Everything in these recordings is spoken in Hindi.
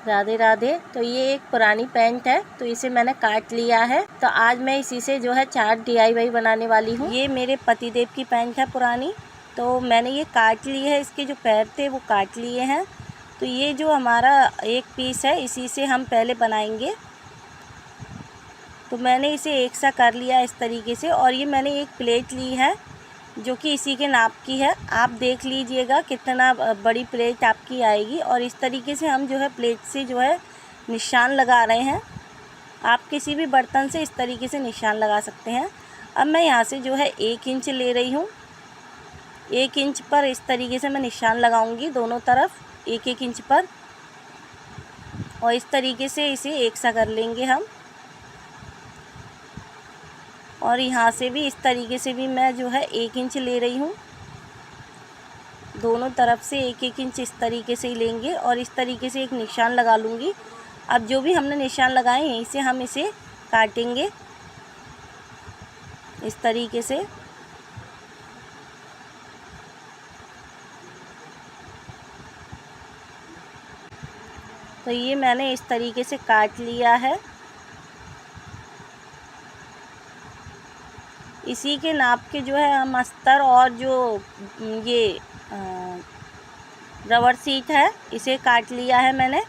राधे राधे। तो ये एक पुरानी पैंट है, तो इसे मैंने काट लिया है। तो आज मैं इसी से जो है चार्ट DIY बनाने वाली हूँ। ये मेरे पतिदेव की पैंट है पुरानी, तो मैंने ये काट ली है। इसके जो पैर थे वो काट लिए हैं। तो ये जो हमारा एक पीस है, इसी से हम पहले बनाएंगे। तो मैंने इसे एक सा कर लिया इस तरीके से। और ये मैंने एक प्लेट ली है जो कि इसी के नाप की है। आप देख लीजिएगा कितना बड़ी प्लेट आपकी आएगी। और इस तरीके से हम जो है प्लेट से जो है निशान लगा रहे हैं। आप किसी भी बर्तन से इस तरीके से निशान लगा सकते हैं। अब मैं यहाँ से जो है 1 इंच ले रही हूँ। 1 इंच पर इस तरीके से मैं निशान लगाऊंगी दोनों तरफ 1-1 इंच पर। और इस तरीके से इसे एक सा कर लेंगे हम। और यहाँ से भी इस तरीके से भी मैं जो है 1 इंच ले रही हूँ। दोनों तरफ से 1-1 इंच इस तरीके से ही लेंगे और इस तरीके से एक निशान लगा लूँगी। अब जो भी हमने निशान लगाए यहीं से हम इसे काटेंगे इस तरीके से। तो ये मैंने इस तरीके से काट लिया है। इसी के नाप के जो है हम अस्तर और जो ये रबर सीट है इसे काट लिया है मैंने।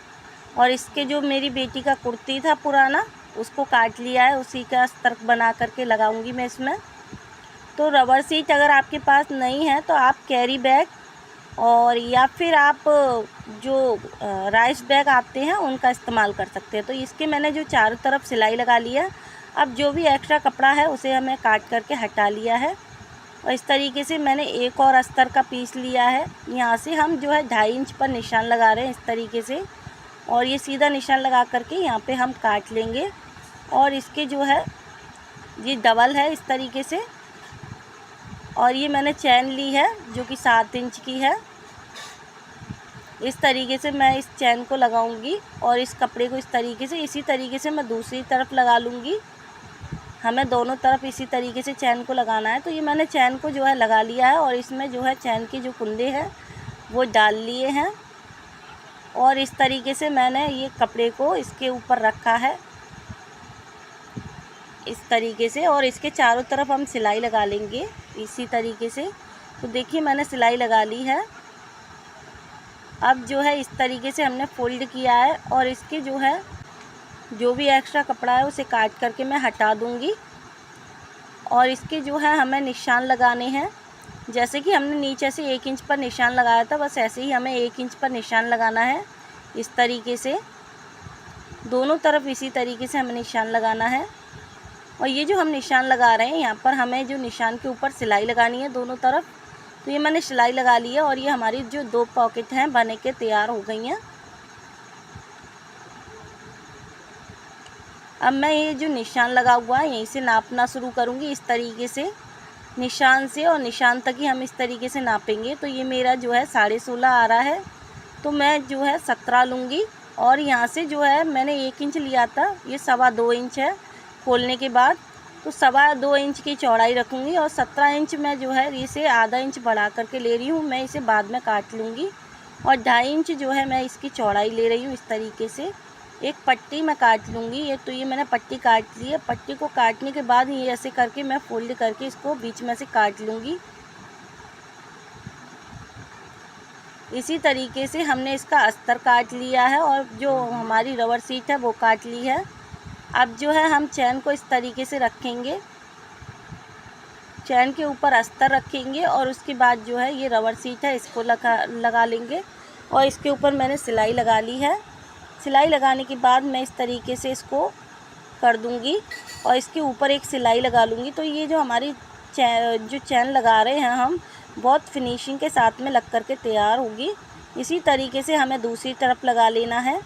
और इसके जो मेरी बेटी का कुर्ती था पुराना उसको काट लिया है, उसी का अस्तर बना करके लगाऊंगी मैं इसमें। तो रबर सीट अगर आपके पास नहीं है तो आप कैरी बैग और या फिर आप जो राइस बैग आते हैं उनका इस्तेमाल कर सकते हैं। तो इसके मैंने जो चारों तरफ सिलाई लगा लिया। अब जो भी एक्स्ट्रा कपड़ा है उसे हमें काट करके हटा लिया है। और इस तरीके से मैंने एक और अस्तर का पीस लिया है। यहाँ से हम जो है 2.5 इंच पर निशान लगा रहे हैं इस तरीके से। और ये सीधा निशान लगा करके यहाँ पे हम काट लेंगे। और इसके जो है ये डबल है इस तरीके से। और ये मैंने चैन ली है जो कि 7 इंच की है। इस तरीके से मैं इस चैन को लगाऊंगी और इस कपड़े को इस तरीके से इसी तरीके से मैं दूसरी तरफ लगा लूँगी। हमें दोनों तरफ इसी तरीके से चैन को लगाना है। तो ये मैंने चैन को जो है लगा लिया है और इसमें जो है चैन के जो कुंडे हैं वो डाल लिए हैं। और इस तरीके से मैंने ये कपड़े को इसके ऊपर रखा है इस तरीके से। और इसके चारों तरफ हम सिलाई लगा लेंगे इसी तरीके से। तो देखिए मैंने सिलाई लगा ली है। अब जो है इस तरीके से हमने फोल्ड किया है और इसके जो है जो भी एक्स्ट्रा कपड़ा है उसे काट करके मैं हटा दूंगी। और इसके जो है हमें निशान लगाने हैं। जैसे कि हमने नीचे से 1 इंच पर निशान लगाया था, बस ऐसे ही हमें 1 इंच पर निशान लगाना है इस तरीके से। दोनों तरफ इसी तरीके से हमें निशान लगाना है। और ये जो हम निशान लगा रहे हैं यहाँ पर हमें जो निशान के ऊपर सिलाई लगानी है दोनों तरफ। तो ये मैंने सिलाई लगा ली है और ये हमारी जो 2 पॉकेट हैं बने के तैयार हो गई हैं। अब मैं ये जो निशान लगा हुआ है यहीं से नापना शुरू करूँगी इस तरीके से। निशान से और निशान तक ही हम इस तरीके से नापेंगे। तो ये मेरा जो है 16.5 आ रहा है, तो मैं जो है 17 लूँगी। और यहाँ से जो है मैंने 1 इंच लिया था, ये 2.25 इंच है खोलने के बाद। तो 2.25 इंच की चौड़ाई रखूँगी और 17 इंच मैं जो है इसे आधा इंच बढ़ा करके ले रही हूँ। मैं इसे बाद में काट लूँगी। और 2.5 इंच जो है मैं इसकी चौड़ाई ले रही हूँ इस तरीके से। एक पट्टी मैं काट लूँगी। ये मैंने पट्टी काट ली है। पट्टी को काटने के बाद ये ऐसे करके मैं फोल्ड करके इसको बीच में से काट लूँगी। इसी तरीके से हमने इसका अस्तर काट लिया है और जो हमारी रबर सीट है वो काट ली है। अब जो है हम चैन को इस तरीके से रखेंगे, चैन के ऊपर अस्तर रखेंगे और उसके बाद जो है ये रबर सीट है इसको लगा लेंगे। और इसके ऊपर मैंने सिलाई लगा ली है। सिलाई लगाने के बाद मैं इस तरीके से इसको कर दूंगी और इसके ऊपर एक सिलाई लगा लूँगी। तो ये जो हमारी जो चैन लगा रहे हैं हम बहुत फिनिशिंग के साथ में लग कर के तैयार होगी। इसी तरीके से हमें दूसरी तरफ लगा लेना है।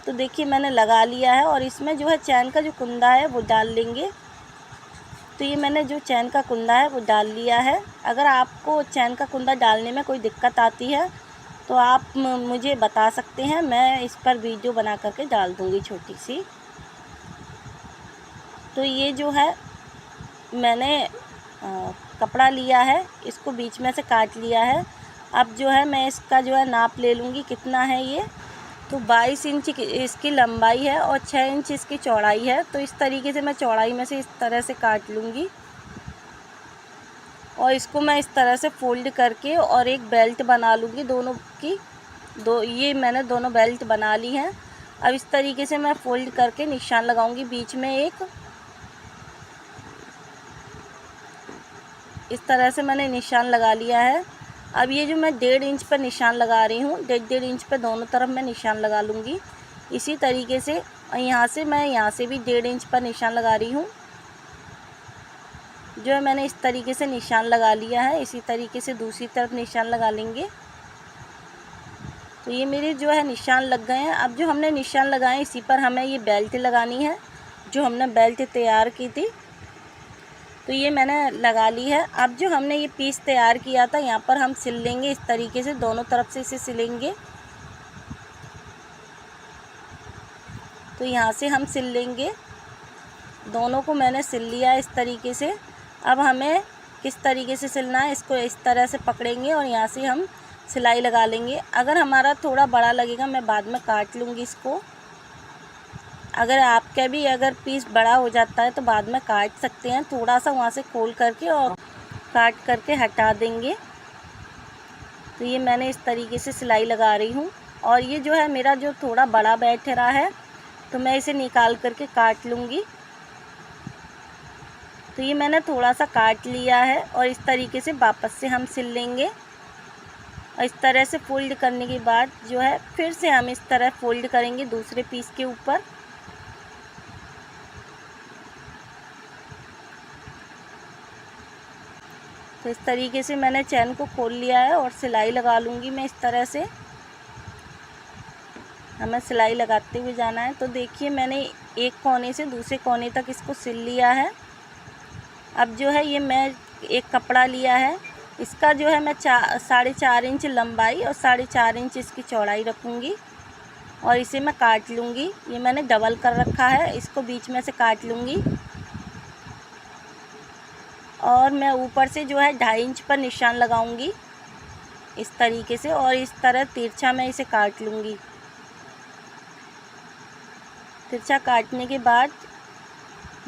तो देखिए मैंने लगा लिया है और इसमें जो है चैन का जो कुंदा है वो डाल लेंगे। तो ये मैंने जो चैन का कुंदा है वो डाल लिया है। अगर आपको चैन का कुंदा डालने में कोई दिक्कत आती है तो आप मुझे बता सकते हैं, मैं इस पर वीडियो बना करके डाल दूँगी छोटी सी। तो ये जो है मैंने कपड़ा लिया है, इसको बीच में से काट लिया है। अब जो है मैं इसका जो है नाप ले लूँगी कितना है ये। तो 22 इंच इसकी लंबाई है और 6 इंच इसकी चौड़ाई है। तो इस तरीके से मैं चौड़ाई में से इस तरह से काट लूँगी और इसको मैं इस तरह से फ़ोल्ड करके और एक बेल्ट बना लूँगी दोनों की। ये मैंने दोनों बेल्ट बना ली हैं। अब इस तरीके से मैं फ़ोल्ड करके निशान लगाऊँगी बीच में एक। इस तरह से मैंने निशान लगा लिया है। अब ये जो मैं 1.5 इंच पर निशान लगा रही हूँ, 1.5 इंच पर दोनों तरफ मैं निशान लगा लूँगी इसी तरीके से। और यहाँ से भी 1.5 इंच पर निशान लगा रही हूँ। जो है मैंने इस तरीके से निशान लगा लिया है। इसी तरीके से दूसरी तरफ निशान लगा लेंगे। तो ये मेरे जो है निशान लग गए हैं। अब जो हमने निशान लगाए इसी पर हमें ये बेल्ट लगानी है, जो हमने बेल्ट तैयार की थी। तो ये मैंने लगा ली है। अब जो हमने ये पीस तैयार किया था यहाँ पर हम सिल लेंगे इस तरीके से, दोनों तरफ से इसे सिलेंगे। तो यहाँ से हम सिल लेंगे, दोनों को मैंने सिल लिया इस तरीके से। अब हमें किस तरीके से सिलना है, इसको इस तरह से पकड़ेंगे और यहाँ से हम सिलाई लगा लेंगे। अगर हमारा थोड़ा बड़ा लगेगा मैं बाद में काट लूँगी इसको। अगर आपका भी अगर पीस बड़ा हो जाता है तो बाद में काट सकते हैं, थोड़ा सा वहाँ से खोल करके और काट करके हटा देंगे। तो ये मैंने इस तरीके से सिलाई लगा रही हूँ। और ये जो है मेरा जो थोड़ा बड़ा बैठ रहा है तो मैं इसे निकाल करके काट लूँगी। तो ये मैंने थोड़ा सा काट लिया है और इस तरीके से वापस से हम सिल लेंगे। और इस तरह से फोल्ड करने के बाद जो है फिर से हम इस तरह फोल्ड करेंगे दूसरे पीस के ऊपर। तो इस तरीके से मैंने चैन को खोल लिया है और सिलाई लगा लूँगी मैं इस तरह से। हमें सिलाई लगाते हुए जाना है। तो देखिए मैंने एक कोने से दूसरे कोने तक इसको सिल लिया है। अब जो है ये मैं एक कपड़ा लिया है, इसका जो है मैं 4.5 इंच लंबाई और 4.5 इंच इसकी चौड़ाई रखूँगी और इसे मैं काट लूँगी। ये मैंने डबल कर रखा है, इसको बीच में से काट लूँगी। और मैं ऊपर से जो है 2.5 इंच पर निशान लगाऊंगी इस तरीके से और इस तरह तिरछा मैं इसे काट लूँगी। तिरछा काटने के बाद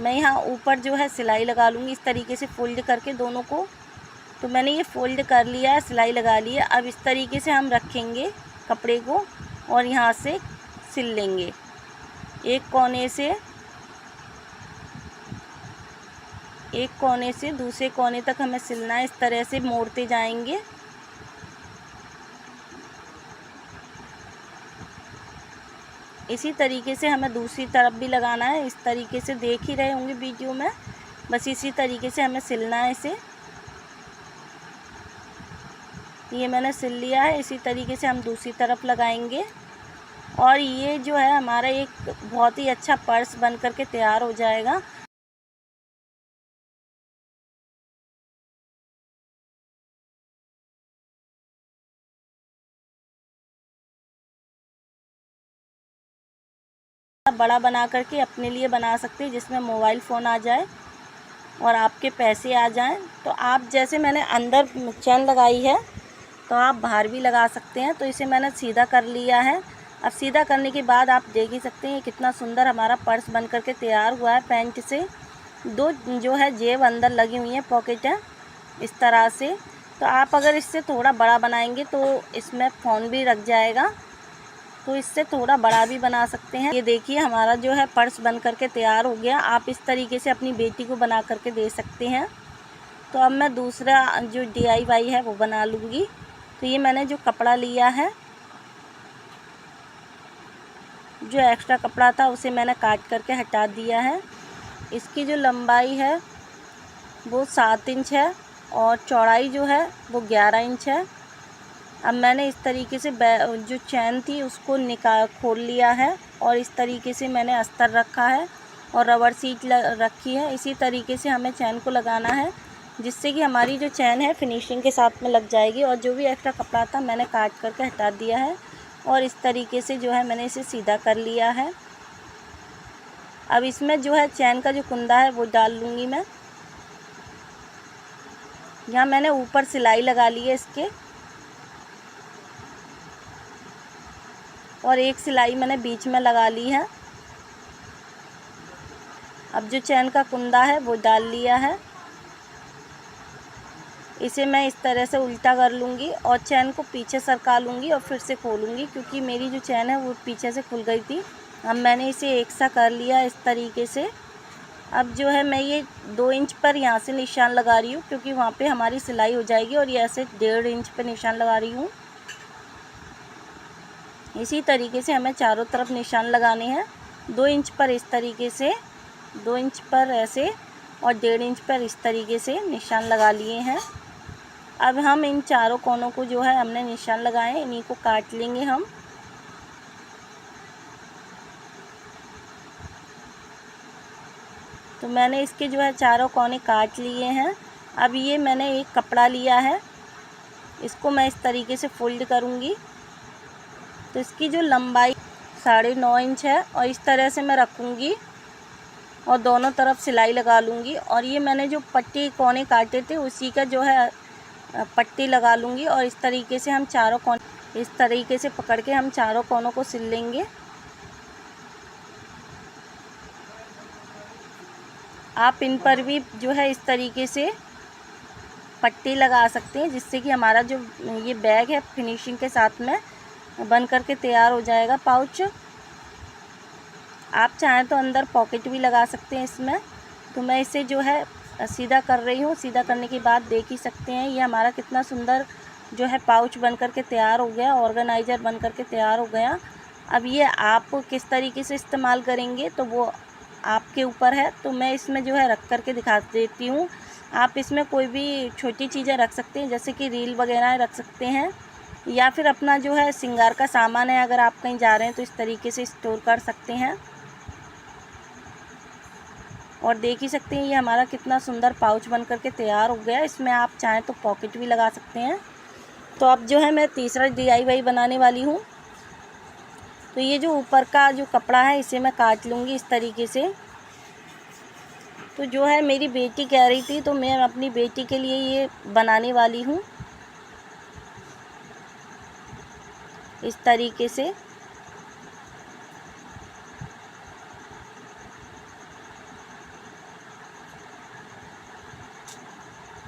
मैं यहाँ ऊपर जो है सिलाई लगा लूँगी इस तरीके से फोल्ड करके दोनों को। तो मैंने ये फोल्ड कर लिया है, सिलाई लगा ली है। अब इस तरीके से हम रखेंगे कपड़े को और यहाँ से सिल लेंगे एक कोने से दूसरे कोने तक हमें सिलना है। इस तरह से मोड़ते जाएंगे। इसी तरीके से हमें दूसरी तरफ भी लगाना है। इस तरीके से देख ही रहे होंगे वीडियो में, बस इसी तरीके से हमें सिलना है इसे। ये मैंने सिल लिया है। इसी तरीके से हम दूसरी तरफ लगाएंगे और ये जो है हमारा एक बहुत ही अच्छा पर्स बन करके तैयार हो जाएगा। बड़ा बना करके अपने लिए बना सकते हैं, जिसमें मोबाइल फ़ोन आ जाए और आपके पैसे आ जाएं। तो आप जैसे मैंने अंदर चैन लगाई है तो आप बाहर भी लगा सकते हैं। तो इसे मैंने सीधा कर लिया है। अब सीधा करने के बाद आप देख ही सकते हैं कितना सुंदर हमारा पर्स बन करके तैयार हुआ है। पैंट से दो जो है जेब अंदर लगी हुई हैं, पॉकेट है इस तरह से। तो आप अगर इससे थोड़ा बड़ा बनाएंगे तो इसमें फ़ोन भी रख जाएगा, तो इससे थोड़ा बड़ा भी बना सकते हैं। ये देखिए हमारा जो है पर्स बन करके तैयार हो गया। आप इस तरीके से अपनी बेटी को बना करके दे सकते हैं। तो अब मैं दूसरा जो DIY है वो बना लूँगी। तो ये मैंने जो कपड़ा लिया है, जो एक्स्ट्रा कपड़ा था उसे मैंने काट करके हटा दिया है। इसकी जो लंबाई है वो 7 इंच है और चौड़ाई जो है वो 11 इंच है। अब मैंने इस तरीके से जो चैन थी उसको खोल लिया है और इस तरीके से मैंने अस्तर रखा है और रबर सीट रखी है। इसी तरीके से हमें चैन को लगाना है, जिससे कि हमारी जो चैन है फिनिशिंग के साथ में लग जाएगी। और जो भी एक्स्ट्रा कपड़ा था मैंने काट करके हटा दिया है और इस तरीके से जो है मैंने इसे सीधा कर लिया है। अब इसमें जो है चैन का जो कुंदा है वो डाल लूँगी मैं। यहाँ मैंने ऊपर सिलाई लगा ली है इसके, और एक सिलाई मैंने बीच में लगा ली है। अब जो चैन का कुंदा है वो डाल लिया है। इसे मैं इस तरह से उल्टा कर लूँगी और चैन को पीछे सरका लूँगी और फिर से खोलूँगी, क्योंकि मेरी जो चैन है वो पीछे से खुल गई थी। अब मैंने इसे एक सा कर लिया इस तरीके से। अब जो है मैं ये 2 इंच पर यहाँ से निशान लगा रही हूँ, क्योंकि वहाँ पे हमारी सिलाई हो जाएगी, और ये ऐसे 1.5 इंच पर निशान लगा रही हूँ। इसी तरीके से हमें चारों तरफ निशान लगाने हैं। 2 इंच पर इस तरीके से, 2 इंच पर ऐसे, और 1.5 इंच पर इस तरीके से निशान लगा लिए हैं। अब हम इन चारों कोनों को जो है हमने निशान लगाए हैं, इन्हीं को काट लेंगे हम। तो मैंने इसके जो है चारों कोने काट लिए हैं। अब ये मैंने एक कपड़ा लिया है, इसको मैं इस तरीके से फोल्ड करूँगी। तो इसकी जो लंबाई 9.5 इंच है, और इस तरह से मैं रखूँगी और दोनों तरफ सिलाई लगा लूँगी। और ये मैंने जो पट्टी कोने काटे थे उसी का जो है पट्टी लगा लूँगी, और इस तरीके से हम चारों कोने इस तरीके से पकड़ के हम चारों कोनों को सिल लेंगे। आप इन पर भी जो है इस तरीके से पट्टी लगा सकते हैं, जिससे कि हमारा जो ये बैग है फिनिशिंग के साथ में बन करके तैयार हो जाएगा पाउच। आप चाहें तो अंदर पॉकेट भी लगा सकते हैं इसमें। तो मैं इसे जो है सीधा कर रही हूँ। सीधा करने के बाद देख ही सकते हैं ये हमारा कितना सुंदर जो है पाउच बन करके तैयार हो गया, ऑर्गेनाइज़र बन करके तैयार हो गया। अब ये आप किस तरीके से इस्तेमाल करेंगे तो वो आपके ऊपर है। तो मैं इसमें जो है रख करके दिखा देती हूँ। आप इसमें कोई भी छोटी चीज़ें रख सकते हैं, जैसे कि रील वगैरह रख सकते हैं, या फिर अपना जो है श्रृंगार का सामान है, अगर आप कहीं जा रहे हैं तो इस तरीके से स्टोर कर सकते हैं। और देख ही सकते हैं ये हमारा कितना सुंदर पाउच बन करके तैयार हो गया। इसमें आप चाहें तो पॉकेट भी लगा सकते हैं। तो अब जो है मैं तीसरा DIY बनाने वाली हूँ। तो ये जो ऊपर का जो कपड़ा है इसे मैं काट लूँगी इस तरीके से। तो जो है मेरी बेटी कह रही थी, तो मैं अपनी बेटी के लिए ये बनाने वाली हूँ इस तरीके से।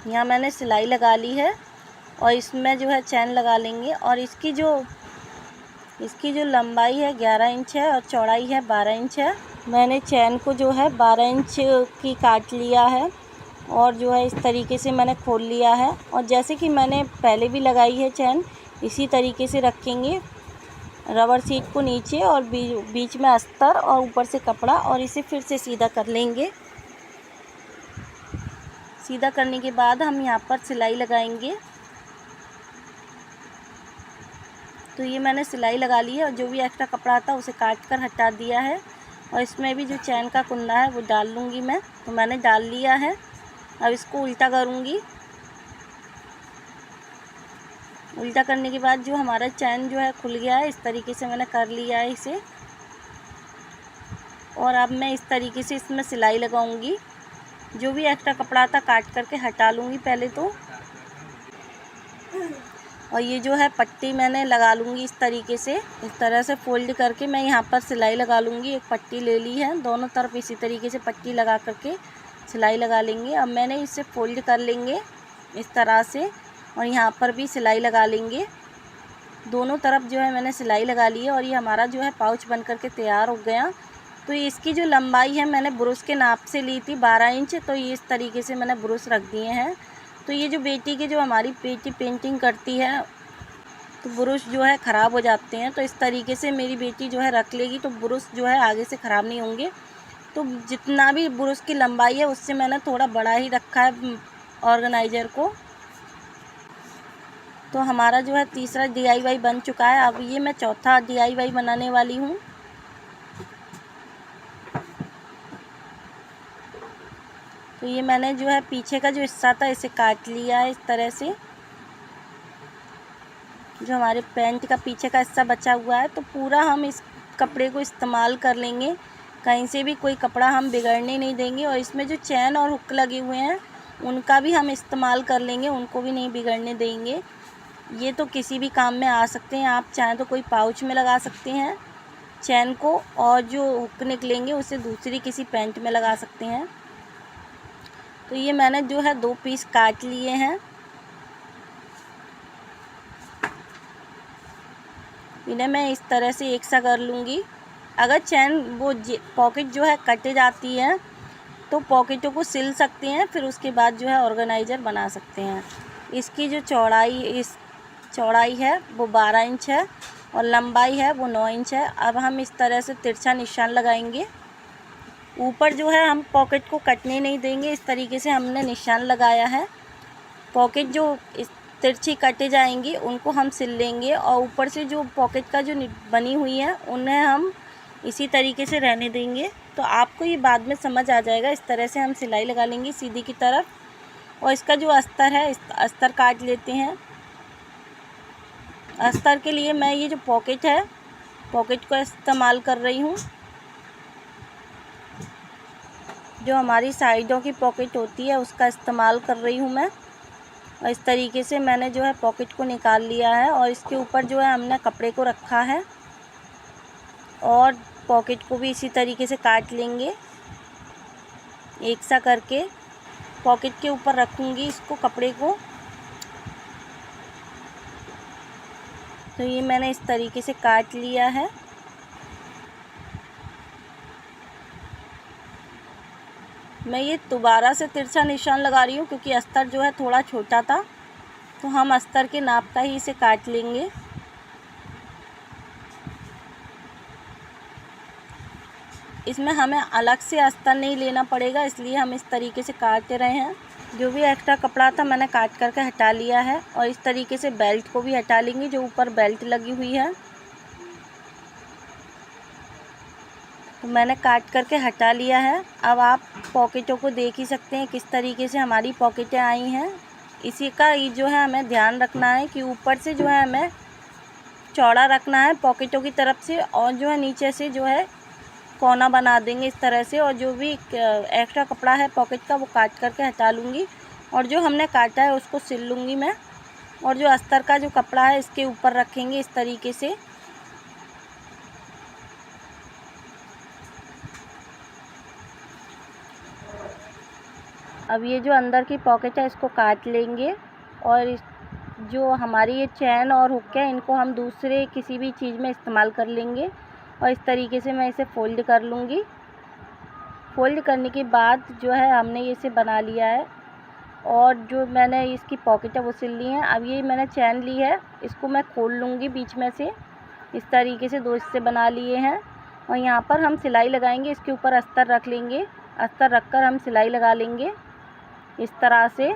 यहाँ मैंने सिलाई लगा ली है, और इसमें जो है चैन लगा लेंगे। और इसकी जो लंबाई है 11 इंच है, और चौड़ाई है 12 इंच है। मैंने चैन को जो है 12 इंच की काट लिया है, और जो है इस तरीके से मैंने खोल लिया है। और जैसे कि मैंने पहले भी लगाई है चैन, इसी तरीके से रखेंगे रबर सीट को नीचे, और बीच में अस्तर और ऊपर से कपड़ा, और इसे फिर से सीधा कर लेंगे। सीधा करने के बाद हम यहाँ पर सिलाई लगाएंगे। तो ये मैंने सिलाई लगा ली है, और जो भी एक्स्ट्रा कपड़ा था उसे काट कर हटा दिया है। और इसमें भी जो चैन का कुंदा है वो डाल लूँगी मैं। तो मैंने डाल लिया है। अब इसको उल्टा करूँगी। उल्टा करने के बाद जो हमारा चैन जो है खुल गया है, इस तरीके से मैंने कर लिया है इसे। और अब मैं इस तरीके से इसमें सिलाई लगाऊंगी। जो भी एक्स्ट्रा कपड़ा था काट करके हटा लूँगी पहले तो। और ये जो है पट्टी मैंने लगा लूँगी इस तरीके से। इस तरह से फोल्ड करके मैं यहाँ पर सिलाई लगा लूँगी। एक पट्टी ले ली है, दोनों तरफ इसी तरीके से पट्टी लगा करके सिलाई लगा लेंगे। अब मैंने इसे फोल्ड कर लेंगे इस तरह से, और यहाँ पर भी सिलाई लगा लेंगे। दोनों तरफ जो है मैंने सिलाई लगा ली है, और ये हमारा जो है पाउच बन करके तैयार हो गया। तो इसकी जो लंबाई है मैंने ब्रुश के नाप से ली थी 12 इंच। तो ये इस तरीके से मैंने ब्रुश रख दिए हैं। तो ये जो बेटी के जो हमारी बेटी पेंटिंग करती है तो ब्रुश जो है ख़राब हो जाते हैं। तो इस तरीके से मेरी बेटी जो है रख लेगी, तो ब्रुश जो है आगे से ख़राब नहीं होंगे। तो जितना भी ब्रुश की लंबाई है उससे मैंने थोड़ा बड़ा ही रखा है ऑर्गेनाइज़र को। तो हमारा जो है तीसरा DIY बन चुका है। अब ये मैं चौथा DIY बनाने वाली हूँ। तो ये मैंने जो है पीछे का जो हिस्सा था इसे काट लिया है इस तरह से। जो हमारे पैंट का पीछे का हिस्सा बचा हुआ है, तो पूरा हम इस कपड़े को इस्तेमाल कर लेंगे। कहीं से भी कोई कपड़ा हम बिगड़ने नहीं देंगे। और इसमें जो चैन और हुक लगे हुए हैं उनका भी हम इस्तेमाल कर लेंगे, उनको भी नहीं बिगड़ने देंगे। ये तो किसी भी काम में आ सकते हैं। आप चाहें तो कोई पाउच में लगा सकते हैं चैन को, और जो हुक निकलेंगे उसे दूसरी किसी पैंट में लगा सकते हैं। तो ये मैंने जो है 2 पीस काट लिए हैं। इन्हें मैं इस तरह से एक सा कर लूँगी। अगर चैन वो पॉकेट जो है कट जाती है तो पॉकेटों को सिल सकते हैं, फिर उसके बाद जो है ऑर्गेनाइज़र बना सकते हैं। इसकी जो चौड़ाई है वो 12 इंच है और लंबाई है वो 9 इंच है। अब हम इस तरह से तिरछा निशान लगाएंगे। ऊपर जो है हम पॉकेट को कटने नहीं देंगे, इस तरीके से हमने निशान लगाया है। पॉकेट जो इस तिरछी कटे जाएंगी उनको हम सिल लेंगे, और ऊपर से जो पॉकेट का जो बनी हुई है उन्हें हम इसी तरीके से रहने देंगे। तो आपको ये बाद में समझ आ जाएगा। इस तरह से हम सिलाई लगा लेंगे सीधी की तरफ, और इसका जो अस्तर है इस अस्तर काट लेते हैं। अस्तर के लिए मैं ये जो पॉकेट है, पॉकेट को इस्तेमाल कर रही हूँ। जो हमारी साइडों की पॉकेट होती है उसका इस्तेमाल कर रही हूँ मैं। और इस तरीके से मैंने जो है पॉकेट को निकाल लिया है, और इसके ऊपर जो है हमने कपड़े को रखा है, और पॉकेट को भी इसी तरीके से काट लेंगे। एक सा करके पॉकेट के ऊपर रखूँगी इसको, कपड़े को। तो ये मैंने इस तरीके से काट लिया है। मैं ये दोबारा से तिरछा निशान लगा रही हूँ क्योंकि अस्तर जो है थोड़ा छोटा था, तो हम अस्तर के नाप का ही इसे काट लेंगे। इसमें हमें अलग से अस्तर नहीं लेना पड़ेगा, इसलिए हम इस तरीके से काट रहे हैं। जो भी एक्स्ट्रा कपड़ा था मैंने काट करके हटा लिया है, और इस तरीके से बेल्ट को भी हटा लेंगे, जो ऊपर बेल्ट लगी हुई है। तो मैंने काट करके हटा लिया है। अब आप पॉकेटों को देख ही सकते हैं किस तरीके से हमारी पॉकेटें आई हैं। इसी का जो है हमें ध्यान रखना है कि ऊपर से जो है हमें चौड़ा रखना है पॉकेटों की तरफ से, और जो है नीचे से जो है कोना बना देंगे इस तरह से। और जो भी एक्स्ट्रा कपड़ा है पॉकेट का वो काट करके हटा लूँगी, और जो हमने काटा है उसको सिल लूँगी मैं। और जो अस्तर का जो कपड़ा है इसके ऊपर रखेंगे इस तरीके से। अब ये जो अंदर की पॉकेट है इसको काट लेंगे, और जो हमारी ये चैन और हुक है इनको हम दूसरे किसी भी चीज़ में इस्तेमाल कर लेंगे। और इस तरीके से मैं इसे फ़ोल्ड कर लूँगी। फ़ोल्ड करने के बाद जो है हमने इसे बना लिया है, और जो मैंने इसकी पॉकेट है वो सिल ली है। अब ये मैंने चैन ली है, इसको मैं खोल लूँगी बीच में से। इस तरीके से 2 हिस्से बना लिए हैं, और यहाँ पर हम सिलाई लगाएंगे। इसके ऊपर अस्तर रख लेंगे, अस्तर रख कर हम सिलाई लगा लेंगे इस तरह से।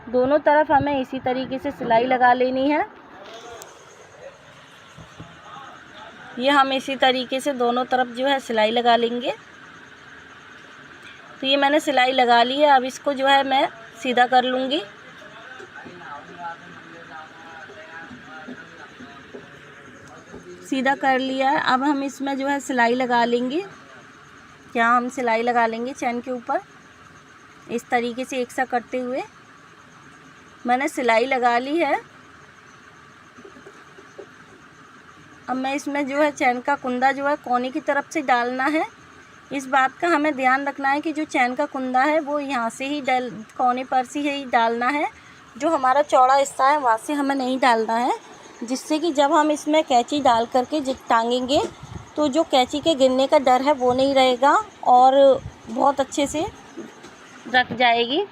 दोनों तरफ हमें इसी तरीके से सिलाई लगा लेनी है। ये हम इसी तरीके से दोनों तरफ जो है सिलाई लगा लेंगे। तो ये मैंने सिलाई लगा ली है। अब इसको जो है मैं सीधा कर लूँगी। सीधा कर लिया है। अब हम इसमें जो है सिलाई लगा लेंगे। यहाँ हम सिलाई लगा लेंगे चैन के ऊपर इस तरीके से एक सा करते हुए। मैंने सिलाई लगा ली है। अब मैं इसमें जो है चैन का कुंदा जो है कोने की तरफ से डालना है। इस बात का हमें ध्यान रखना है कि जो चैन का कुंदा है वो यहाँ से ही कोने पर से ही डालना है। जो हमारा चौड़ा हिस्सा है वहाँ से हमें नहीं डालना है, जिससे कि जब हम इसमें कैंची डाल करके टांगेंगे तो जो कैंची के गिरने का डर है वो नहीं रहेगा, और बहुत अच्छे से रख जाएगी।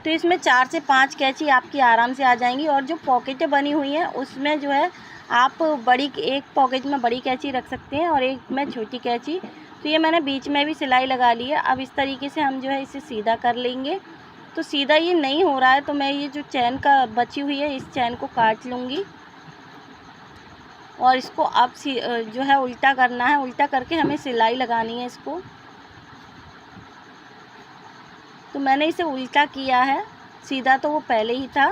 तो इसमें 4 से 5 कैंची आपकी आराम से आ जाएंगी। और जो पॉकेटें बनी हुई हैं उसमें जो है आप एक पॉकेट में बड़ी कैंची रख सकते हैं और एक में छोटी कैंची। तो ये मैंने बीच में भी सिलाई लगा ली है। अब इस तरीके से हम जो है इसे सीधा कर लेंगे। तो सीधा ये नहीं हो रहा है तो मैं ये जो चैन का बची हुई है इस चैन को काट लूँगी, और इसको अब जो है उल्टा करना है। उल्टा करके हमें सिलाई लगानी है इसको। तो मैंने इसे उल्टा किया है, सीधा तो वो पहले ही था।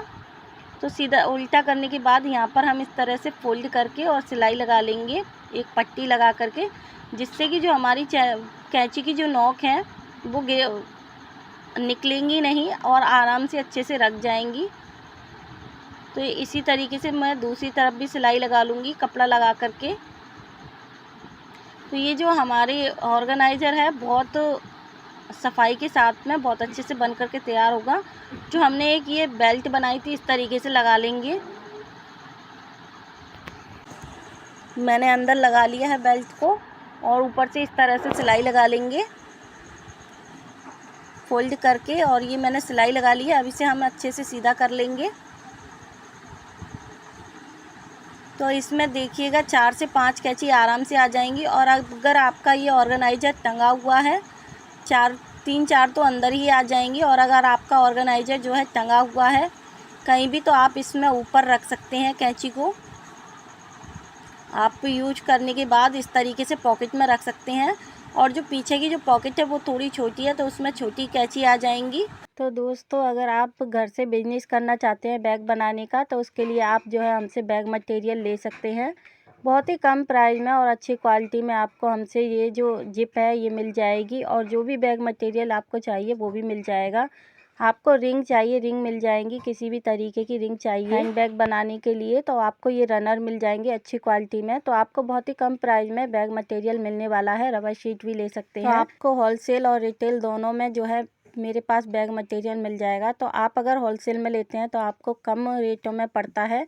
तो सीधा उल्टा करने के बाद यहाँ पर हम इस तरह से फोल्ड करके और सिलाई लगा लेंगे एक पट्टी लगा करके, जिससे कि जो हमारी कैंची की जो नोक है वो निकलेंगी नहीं और आराम से अच्छे से रख जाएंगी। तो इसी तरीके से मैं दूसरी तरफ भी सिलाई लगा लूँगी कपड़ा लगा करके। तो ये जो हमारे ऑर्गेनाइज़र है बहुत सफाई के साथ में बहुत अच्छे से बन करके तैयार होगा। जो हमने एक ये बेल्ट बनाई थी इस तरीके से लगा लेंगे। मैंने अंदर लगा लिया है बेल्ट को और ऊपर से इस तरह से सिलाई लगा लेंगे फोल्ड करके। और ये मैंने सिलाई लगा ली है, अब इसे हम अच्छे से सीधा कर लेंगे। तो इसमें देखिएगा 4 से 5 कैंची आराम से आ जाएंगी। और अगर आपका ये ऑर्गेनाइज़र टंगा हुआ है 3-4 तो अंदर ही आ जाएंगी। और अगर आपका ऑर्गेनाइज़र जो है टंगा हुआ है कहीं भी तो आप इसमें ऊपर रख सकते हैं कैंची को। आप यूज करने के बाद इस तरीके से पॉकेट में रख सकते हैं। और जो पीछे की जो पॉकेट है वो थोड़ी छोटी है तो उसमें छोटी कैंची आ जाएंगी। तो दोस्तों अगर आप घर से बिजनेस करना चाहते हैं बैग बनाने का तो उसके लिए आप जो है हमसे बैग मटेरियल ले सकते हैं। बहुत ही कम प्राइस में और अच्छी क्वालिटी में आपको हमसे ये जो जिप है ये मिल जाएगी। और जो भी बैग मटेरियल आपको चाहिए वो भी मिल जाएगा। आपको रिंग चाहिए रिंग मिल जाएंगी, किसी भी तरीके की रिंग चाहिए हैंड बैग बनाने के लिए तो आपको ये रनर मिल जाएंगे अच्छी क्वालिटी में। तो आपको बहुत ही कम प्राइस में बैग मटेरियल मिलने वाला है। रबर शीट भी ले सकते हैं। तो आपको होलसेल और रिटेल दोनों में जो है मेरे पास बैग मटेरियल मिल जाएगा। तो आप अगर होलसेल में लेते हैं तो आपको कम रेटों में पड़ता है,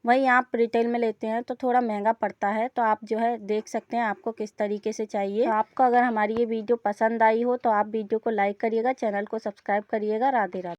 वहीं आप रिटेल में लेते हैं तो थोड़ा महंगा पड़ता है। तो आप जो है देख सकते हैं आपको किस तरीके से चाहिए। तो आपको अगर हमारी ये वीडियो पसंद आई हो तो आप वीडियो को लाइक करिएगा, चैनल को सब्सक्राइब करिएगा। राधे राधे।